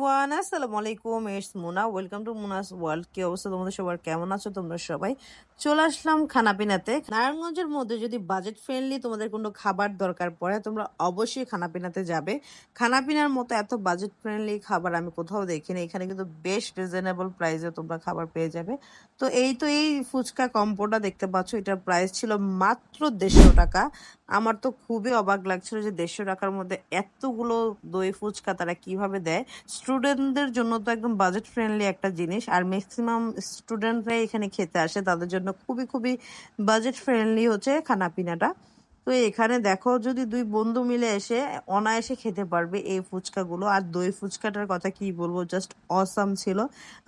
Everyone, আসসালামু আলাইকুম। It's Muna. Welcome to Muna's world. কি অবস্থা তোমাদের সবার, কেমন আছো তোমরা সবাই? চলে আসলাম খানাপিনাতে। নারায়ণগঞ্জের মধ্যে যদি বাজেট ফ্রেন্ডলি তোমাদের কোনো খাবার দরকার পড়ে, তোমরা অবশ্যই খানাপিনাতে যাবে। খানাপিনার মতো এত বাজেট ফ্রেন্ডলি খাবার আমি কোথাও দেখিনি। এখানে কিন্তু বেশ রিজনেবল প্রাইসে তোমরা খাবার পেয়ে যাবে। তো এই ফুচকা কম্বোটা দেখতে পাচ্ছ, এটার প্রাইস ছিল মাত্র 150 টাকা। আমার তো খুবই অবাক লাগছিল যে 150 টাকার মধ্যে এতগুলো দই ফুচকা তারা কিভাবে দেয়। স্টুডেন্টদের জন্য তো একদম বাজেট ফ্রেন্ডলি একটা জিনিস, আর ম্যাক্সিমাম স্টুডেন্টরাই এখানে খেতে আসে, তাদের জন্য খুবই খুবই বাজেট ফ্রেন্ডলি হচ্ছে খানাপিনাটা। তো এখানে দেখো, যদি দুই বন্ধু মিলে এসে অনায়াসে খেতে পারবে এই ফুচকাগুলো। আর দই ফুচকাটার কথা কি বলবো, জাস্ট অসাম ছিল।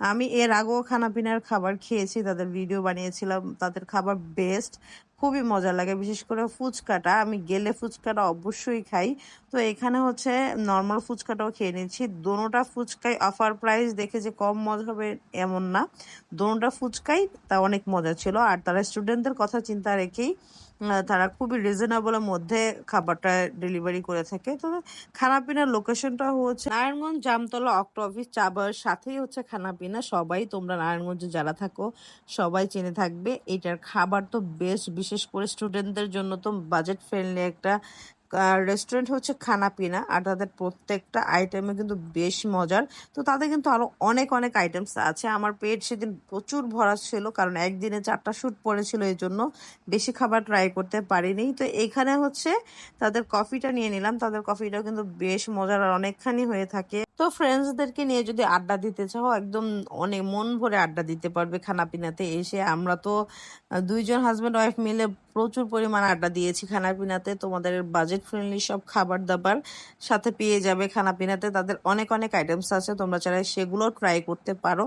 আমি এর আগেও খানাপিনার খাবার খেয়েছি, তাদের ভিডিও বানিয়েছিলাম, তাদের খাবার বেস্ট, খুবই মজা লাগে। বিশেষ করে ফুচকাটা, আমি গেলে ফুচকাটা অবশ্যই খাই। তো এখানে হচ্ছে নর্মাল ফুচকাটাও খেয়ে নিচ্ছি। দোনোটা ফুচকাই অফার প্রাইস দেখে যে কম মজা হবে এমন না, দোনোটা ফুচকাই তা অনেক মজা ছিল। আর তারা স্টুডেন্টদের কথা চিন্তা রেখেই তারা খুবই রিজনেবলের মধ্যে খাবারটা ডেলিভারি করে থাকে। তো খানাপিনার লোকেশনটা হচ্ছে নারায়ণগঞ্জ জামতলা অক্টো অফিস চাবার সাথেই হচ্ছে খানাপিনা। সবাই তোমরা নারায়ণগঞ্জে যারা থাকো সবাই চিনে থাকবে। এটার খাবার তো বেশ, বিশেষ করে স্টুডেন্টদের জন্য তো বাজেট ফ্রেন্ডলি একটা রেস্টুরেন্ট হচ্ছে খানাপিনা। আর তাদের প্রত্যেকটা আইটেমে কিন্তু বেশ মজার। তো তাদের কিন্তু আরো অনেক অনেক আইটেমস আছে। আমার পেট সেদিন প্রচুর ভরা ছিল, কারণ একদিনে 4টা শুট পড়েছিল, এই জন্য বেশি খাবার ট্রাই করতে পারিনি। তো এখানে হচ্ছে তাদের কফিটা নিয়ে নিলাম। তাদের কফিটাও কিন্তু বেশ মজার আর অনেকখানি হয়ে থাকে। তো ফ্রেন্ডসদেরকে নিয়ে যদি আড্ডা দিতে চাও, একদম অনেক মন ভরে আড্ডা দিতে পারবে খানাপিনাতে এসে। আমরা তো দুইজন হাজব্যান্ড ওয়াইফ মিলে প্রচুর পরিমাণ আড্ডা দিয়েছি খানাপিনাতে। তোমাদের বাজেট ফ্রেন্ডলি সব খাবার দাবার সাথে পেয়ে যাবে খানাপিনাতে। তাদের অনেক অনেক আইটেমস আছে, তোমরা চাইলে সেগুলো ট্রাই করতে পারো।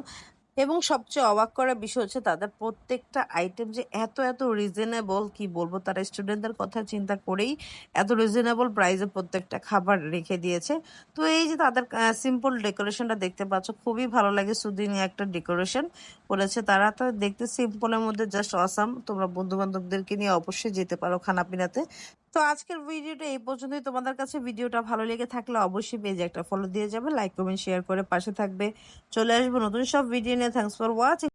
এবং সবচেয়ে অবাক করার বিষয় হচ্ছে তাদের প্রত্যেকটা আইটেম যে এত এত রিজনেবল, কি বলবো, তারা স্টুডেন্টদের কথা চিন্তা করেই এত রিজনেবল প্রাইসে প্রত্যেকটা খাবার রেখে দিয়েছে। তো এই যে তাদের সিম্পল ডেকোরেশনটা দেখতে পাচ্ছ, খুবই ভালো লাগে, সুদিনী একটা ডেকোরেশন করেছে তারা। তো দেখতে সিম্পলের মধ্যে জাস্ট অসাম। তোমরা বন্ধু বান্ধবদেরকে নিয়ে অবশ্যই যেতে পারো খানাপিনাতে। তো আজকের ভিডিওটা এই পর্যন্তই। তোমাদের কাছে ভিডিওটা ভালো লেগে থাকলে অবশ্যই পেজে একটা ফলো দিয়ে যাবে, লাইক কমেন্ট শেয়ার করে পাশে থাকবে। চলে আসবো নতুন সব ভিডিও নিয়ে। Thanks for watching.